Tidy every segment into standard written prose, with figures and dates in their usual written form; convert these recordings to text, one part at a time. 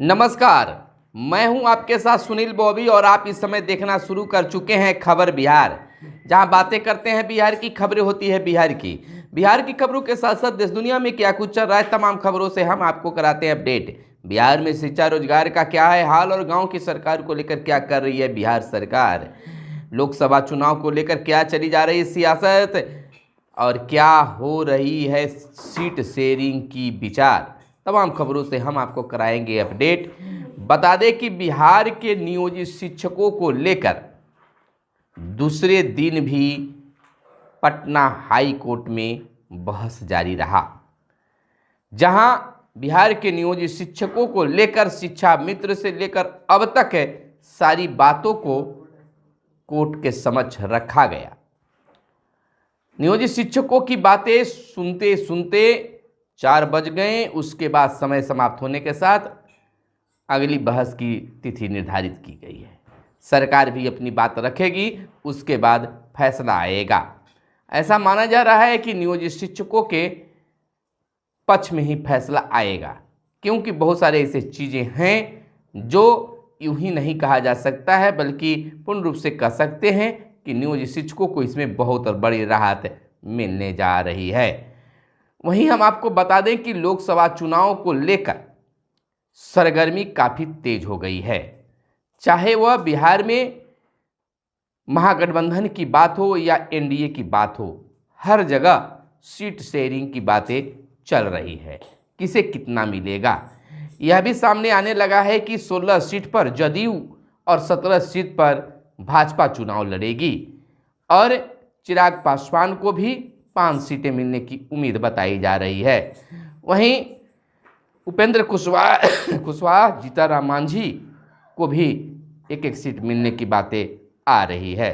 नमस्कार, मैं हूं आपके साथ सुनील बॉबी और आप इस समय देखना शुरू कर चुके हैं खबर बिहार, जहां बातें करते हैं बिहार की, खबरें होती है बिहार की खबरों के साथ साथ देश दुनिया में क्या कुछ चल रहा है तमाम खबरों से हम आपको कराते हैं अपडेट। बिहार में शिक्षा रोजगार का क्या है हाल और गांव की सरकार को लेकर क्या कर रही है बिहार सरकार, लोकसभा चुनाव को लेकर क्या चली जा रही है सियासत और क्या हो रही है सीट शेयरिंग की विचार, तमाम खबरों से हम आपको कराएंगे अपडेट। बता दें कि बिहार के नियोजित शिक्षकों को लेकर दूसरे दिन भी पटना हाई कोर्ट में बहस जारी रहा, जहां बिहार के नियोजित शिक्षकों को लेकर शिक्षा मित्र से लेकर अब तक सारी बातों को कोर्ट के समक्ष रखा गया। नियोजित शिक्षकों की बातें सुनते सुनते 4 बज गए। उसके बाद समय समाप्त होने के साथ अगली बहस की तिथि निर्धारित की गई है। सरकार भी अपनी बात रखेगी, उसके बाद फैसला आएगा। ऐसा माना जा रहा है कि नियोजित शिक्षकों के पक्ष में ही फैसला आएगा, क्योंकि बहुत सारे ऐसे चीज़ें हैं जो यूं ही नहीं कहा जा सकता है, बल्कि पूर्ण रूप से कह सकते हैं कि नियोजित शिक्षकों को इसमें बहुत बड़ी राहत मिलने जा रही है। वहीं हम आपको बता दें कि लोकसभा चुनाव को लेकर सरगर्मी काफ़ी तेज हो गई है, चाहे वह बिहार में महागठबंधन की बात हो या एनडीए की बात हो, हर जगह सीट शेयरिंग की बातें चल रही है। किसे कितना मिलेगा यह भी सामने आने लगा है कि 16 सीट पर जदयू और 17 सीट पर भाजपा चुनाव लड़ेगी और चिराग पासवान को भी 5 सीटें मिलने की उम्मीद बताई जा रही है। वहीं उपेंद्र कुशवाहा जीतनराम मांझी को भी एक सीट मिलने की बातें आ रही है।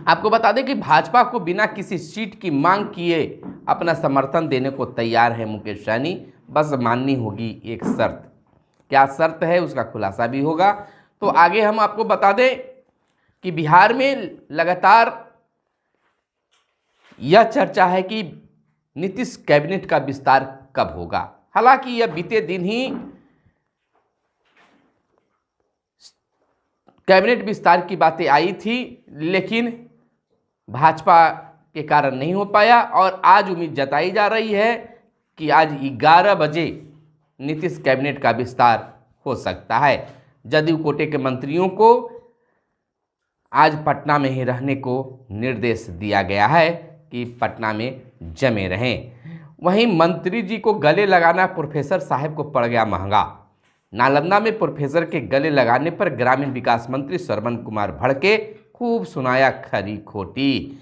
आपको बता दें कि भाजपा को बिना किसी सीट की मांग किए अपना समर्थन देने को तैयार है मुकेश सहनी, बस माननी होगी एक शर्त। क्या शर्त है उसका खुलासा भी होगा। तो आगे हम आपको बता दें कि बिहार में लगातार यह चर्चा है कि नीतीश कैबिनेट का विस्तार कब होगा। हालांकि यह बीते दिन ही कैबिनेट विस्तार की बातें आई थी, लेकिन भाजपा के कारण नहीं हो पाया और आज उम्मीद जताई जा रही है कि आज 11 बजे नीतीश कैबिनेट का विस्तार हो सकता है। जदयू कोटे के मंत्रियों को आज पटना में ही रहने को निर्देश दिया गया है कि पटना में जमे रहें। वहीं मंत्री जी को गले लगाना प्रोफेसर साहब को पड़ गया महंगा। नालंदा में प्रोफेसर के गले लगाने पर ग्रामीण विकास मंत्री श्रवण कुमार भड़के खूब सुनाया खरी खोटी,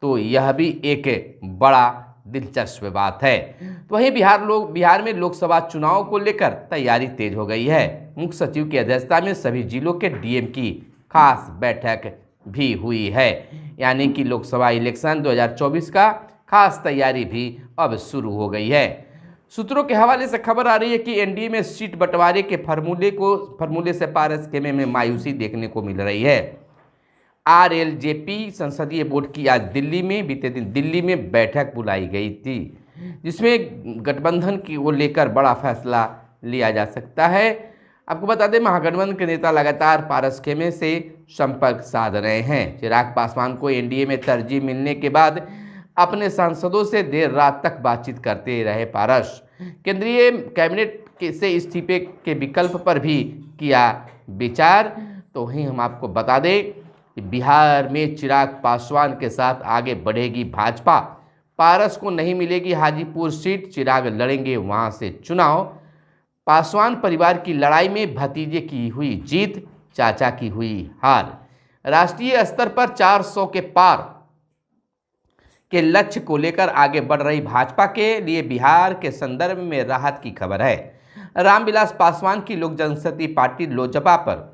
तो यह भी एक बड़ा दिलचस्प बात है। तो वहीं बिहार में लोकसभा चुनाव को लेकर तैयारी तेज हो गई है। मुख्य सचिव की अध्यक्षता में सभी जिलों के डीएम की खास बैठक भी हुई है, यानी कि लोकसभा इलेक्शन 2024 का खास तैयारी भी अब शुरू हो गई है। सूत्रों के हवाले से खबर आ रही है कि एनडीए में सीट बंटवारे के फॉर्मूले से पारस खेमे में मायूसी देखने को मिल रही है। आरएलजेपी संसदीय बोर्ड की आज बीते दिन दिल्ली में बैठक बुलाई गई थी, जिसमें गठबंधन की को लेकर बड़ा फैसला लिया जा सकता है। आपको बता दें महागठबंधन के नेता लगातार पारस खेमे से संपर्क साध रहे हैं। चिराग पासवान को एनडीए में तरजीह मिलने के बाद अपने सांसदों से देर रात तक बातचीत करते रहे पारस। केंद्रीय कैबिनेट से इस्तीफे के विकल्प पर भी किया विचार। तो वहीं हम आपको बता दें कि बिहार में चिराग पासवान के साथ आगे बढ़ेगी भाजपा। पारस को नहीं मिलेगी हाजीपुर सीट, चिराग लड़ेंगे वहां से चुनाव। पासवान परिवार की लड़ाई में भतीजे की हुई जीत, चाचा की हुई हार। राष्ट्रीय स्तर पर 400 के पार के लक्ष्य को लेकर आगे बढ़ रही भाजपा के लिए बिहार के संदर्भ में राहत की खबर है। रामविलास पासवान की लोक जनशक्ति पार्टी लोजपा पर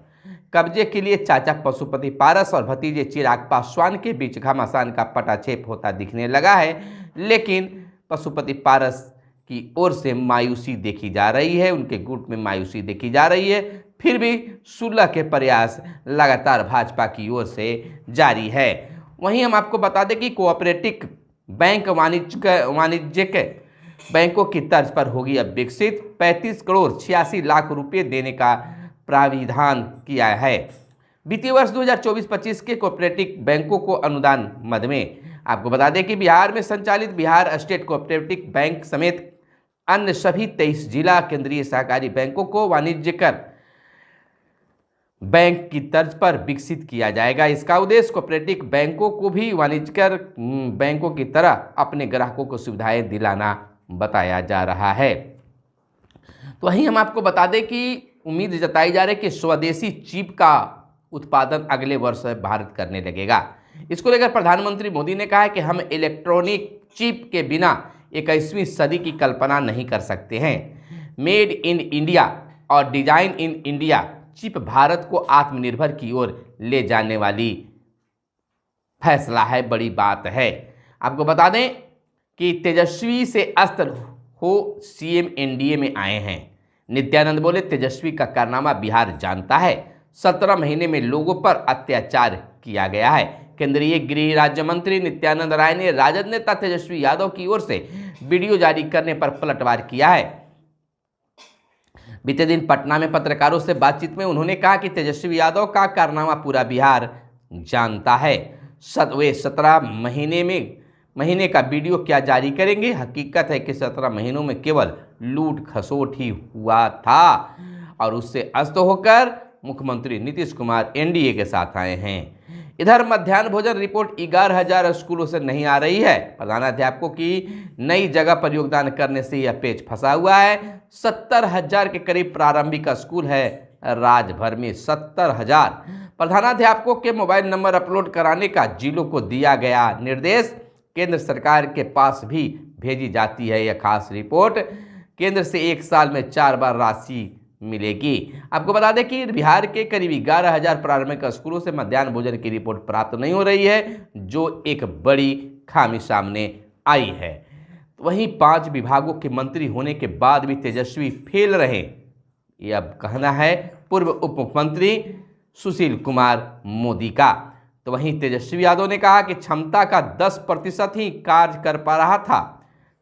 कब्जे के लिए चाचा पशुपति पारस और भतीजे चिराग पासवान के बीच घमासान का पटाक्षेप होता दिखने लगा है, लेकिन पशुपति पारस की ओर से मायूसी देखी जा रही है, उनके गुट में मायूसी देखी जा रही है। फिर भी सुलह के प्रयास लगातार भाजपा की ओर से जारी है। वहीं हम आपको बता दें कि कोऑपरेटिव बैंक वाणिज्यिक बैंकों की तर्ज पर होगी अब विकसित। 35 करोड़ 86 लाख रुपए देने का प्राविधान किया है। वित्तीय वर्ष 2024-25 के कोऑपरेटिव बैंकों को अनुदान मद में। आपको बता दें कि बिहार में संचालित बिहार स्टेट कोऑपरेटिव बैंक समेत अन्य सभी 23 जिला केंद्रीय सहकारी बैंकों को वाणिज्यिक बैंक की तर्ज पर विकसित किया जाएगा। इसका उद्देश्य कोऑपरेटिव बैंकों को भी वाणिज्यिक बैंकों की तरह अपने ग्राहकों को सुविधाएं दिलाना बताया जा रहा है। तो वहीं हम आपको बता दें कि उम्मीद जताई जा रही है कि स्वदेशी चिप का उत्पादन अगले वर्ष भारत करने लगेगा। इसको लेकर प्रधानमंत्री मोदी ने कहा है कि हम इलेक्ट्रॉनिक चिप के बिना 21वीं सदी की कल्पना नहीं कर सकते हैं। मेड इन इंडिया और design in India chip Bharat को आत्मनिर्भर की ओर ले जाने वाली फैसला है, बड़ी बात है। आपको बता दें कि तेजस्वी से अस्त्र हो सीएम एनडीए में आए हैं। नित्यानंद बोले तेजस्वी का कारनामा बिहार जानता है। 17 महीने में लोगों पर अत्याचार किया गया है। केंद्रीय गृह राज्य मंत्री नित्यानंद राय ने राजद नेता तेजस्वी यादव की ओर से वीडियो जारी करने पर पलटवार किया है। बीते दिन पटना में पत्रकारों से बातचीत में उन्होंने कहा कि तेजस्वी यादव का कारनामा पूरा बिहार जानता है। वे 17 महीने का वीडियो क्या जारी करेंगे? हकीकत है कि 17 महीनों में केवल लूट खसोट ही हुआ था और उससे अस्त होकर मुख्यमंत्री नीतीश कुमार एनडीए के साथ आए हैं। इधर मध्याह्न भोजन रिपोर्ट 11,000 स्कूलों से नहीं आ रही है। प्रधानाध्यापकों की नई जगह पर योगदान करने से यह पेच फंसा हुआ है। 70,000 के करीब प्रारंभिक स्कूल है राज्य भर में। 70,000 प्रधानाध्यापकों के मोबाइल नंबर अपलोड कराने का जिलों को दिया गया निर्देश। केंद्र सरकार के पास भी भेजी जाती है यह खास रिपोर्ट। केंद्र से एक साल में 4 बार राशि मिलेगी। आपको बता दें कि बिहार के करीब 11,000 प्रारंभिक स्कूलों से मध्याह्न भोजन की रिपोर्ट प्राप्त नहीं हो रही है, जो एक बड़ी खामी सामने आई है। वहीं 5 विभागों के मंत्री होने के बाद भी तेजस्वी फेल रहे, ये अब कहना है पूर्व उप मुख्यमंत्री सुशील कुमार मोदी का। तो वहीं तेजस्वी यादव ने कहा कि क्षमता का 10% ही कार्य कर पा रहा था।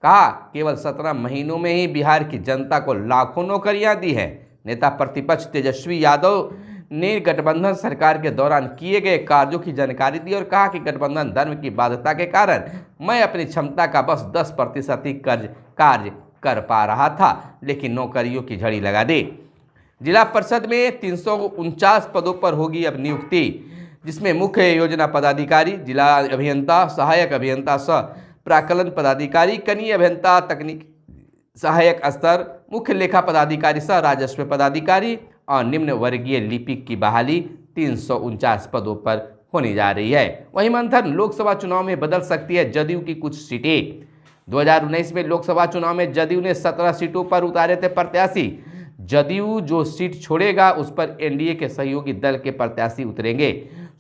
कहा केवल 17 महीनों में ही बिहार की जनता को लाखों नौकरियां दी हैं। नेता प्रतिपक्ष तेजस्वी यादव ने गठबंधन सरकार के दौरान किए गए कार्यों की जानकारी दी और कहा कि गठबंधन धर्म की बाध्यता के कारण मैं अपनी क्षमता का बस 10% ही कार्य कर पा रहा था, लेकिन नौकरियों की झड़ी लगा दी। जिला परिषद में 349 पदों पर होगी अब नियुक्ति, जिसमें मुख्य योजना पदाधिकारी, जिला अभियंता, सहायक अभियंता सह प्राकलन पदाधिकारी, कनीय अभियंता, तकनीक सहायक स्तर, मुख्य लेखा पदाधिकारी सह राजस्व पदाधिकारी और निम्न वर्गीय लिपिक की बहाली 349 पदों पर होने जा रही है। वहीं मंथन लोकसभा चुनाव में बदल सकती है जदयू की कुछ सीटें। 2019 में लोकसभा चुनाव में जदयू ने 17 सीटों पर उतारे थे प्रत्याशी। जदयू जो सीट छोड़ेगा उस पर एनडीए के सहयोगी दल के प्रत्याशी उतरेंगे।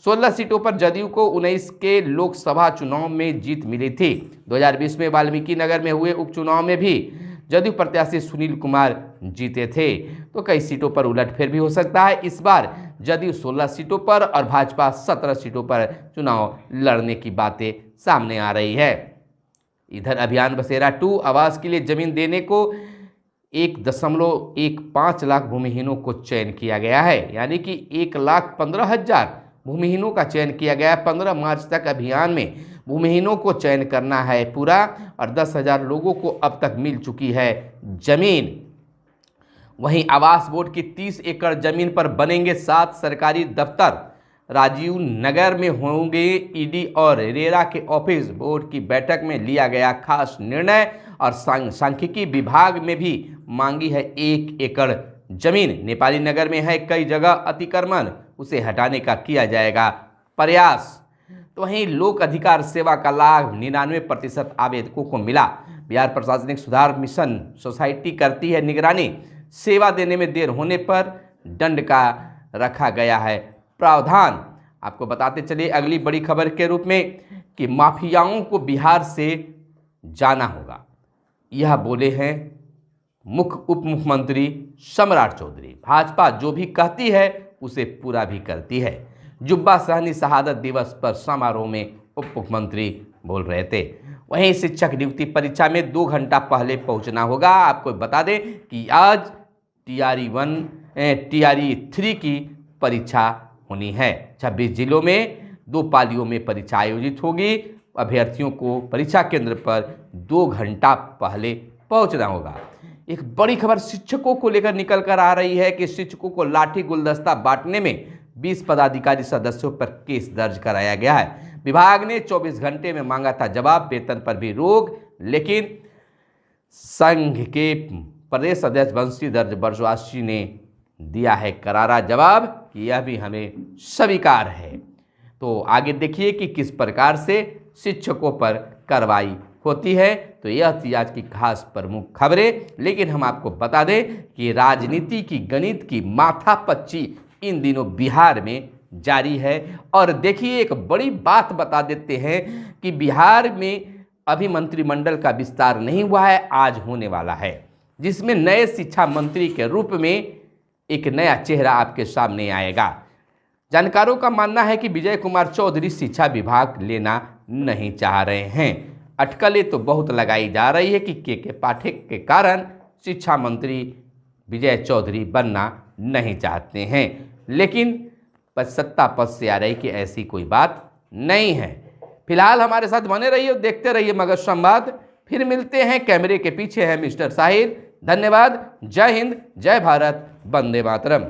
16 सीटों पर जदयू को 19 के लोकसभा चुनाव में जीत मिली थी। 2020 में वाल्मीकि नगर में हुए उपचुनाव में भी जदयू प्रत्याशी सुनील कुमार जीते थे। तो कई सीटों पर उलटफेर भी हो सकता है। इस बार जदयू 16 सीटों पर और भाजपा 17 सीटों पर चुनाव लड़ने की बातें सामने आ रही है। इधर अभियान बसेरा 2 आवास के लिए जमीन देने को 1.15 लाख भूमिहीनों को चयन किया गया है, यानी कि 1,15,000 भूमिहीनों का चयन किया गया है। 15 मार्च तक अभियान में भूमिहीनों को चयन करना है पूरा और 10,000 लोगों को अब तक मिल चुकी है जमीन। वहीं आवास बोर्ड की 30 एकड़ जमीन पर बनेंगे 7 सरकारी दफ्तर। राजीव नगर में होंगे ईडी और रेरा के ऑफिस। बोर्ड की बैठक में लिया गया खास निर्णय और सांख्यिकी विभाग में भी मांगी है 1 एकड़ जमीन। नेपाली नगर में है कई जगह अतिक्रमण, उसे हटाने का किया जाएगा प्रयास। तो वहीं लोक अधिकार सेवा का लाभ 99% आवेदकों को मिला। बिहार प्रशासनिक सुधार मिशन सोसाइटी करती है निगरानी। सेवा देने में देर होने पर दंड का रखा गया है प्रावधान। आपको बताते चलिए अगली बड़ी खबर के रूप में कि माफियाओं को बिहार से जाना होगा, यह बोले हैं मुख्य उप मुख्यमंत्री सम्राट चौधरी। भाजपा जो भी कहती है उसे पूरा भी करती है। जुब्बा सहनी शहादत दिवस पर समारोह में उप मुख्यमंत्री बोल रहे थे। वहीं शिक्षक नियुक्ति परीक्षा में 2 घंटा पहले पहुंचना होगा। आपको बता दें कि आज TRE1 TRE3 की परीक्षा होनी है। 26 जिलों में 2 पालियों में परीक्षा आयोजित होगी। अभ्यर्थियों को परीक्षा केंद्र पर 2 घंटा पहले पहुंचना होगा। एक बड़ी खबर शिक्षकों को लेकर निकल कर आ रही है कि शिक्षकों को लाठी गुलदस्ता बांटने में 20 पदाधिकारी सदस्यों पर केस दर्ज कराया गया है। विभाग ने 24 घंटे में मांगा था जवाब, वेतन पर भी रोक, लेकिन संघ के प्रदेश अध्यक्ष बंशीधर बरजवासी ने दिया है करारा जवाब कि यह भी हमें स्वीकार है। तो आगे देखिए कि किस प्रकार से शिक्षकों पर कार्रवाई होती है। तो यह थी आज की खास प्रमुख खबरें। लेकिन हम आपको बता दें कि राजनीति की गणित की माथापच्ची इन दिनों बिहार में जारी है। और देखिए एक बड़ी बात बता देते हैं कि बिहार में अभी मंत्रिमंडल का विस्तार नहीं हुआ है, आज होने वाला है, जिसमें नए शिक्षा मंत्री के रूप में एक नया चेहरा आपके सामने आएगा। जानकारों का मानना है कि विजय कुमार चौधरी शिक्षा विभाग लेना नहीं चाह रहे हैं। अटकलें तो बहुत लगाई जा रही है कि के पाठक के कारण शिक्षा मंत्री विजय चौधरी बनना नहीं चाहते हैं, लेकिन सत्ता पद से आ रही कि ऐसी कोई बात नहीं है। फिलहाल हमारे साथ बने रहिए और देखते रहिए मगध संवाद। फिर मिलते हैं, कैमरे के पीछे है मिस्टर साहिल। धन्यवाद। जय हिंद, जय भारत, वंदे मातरम।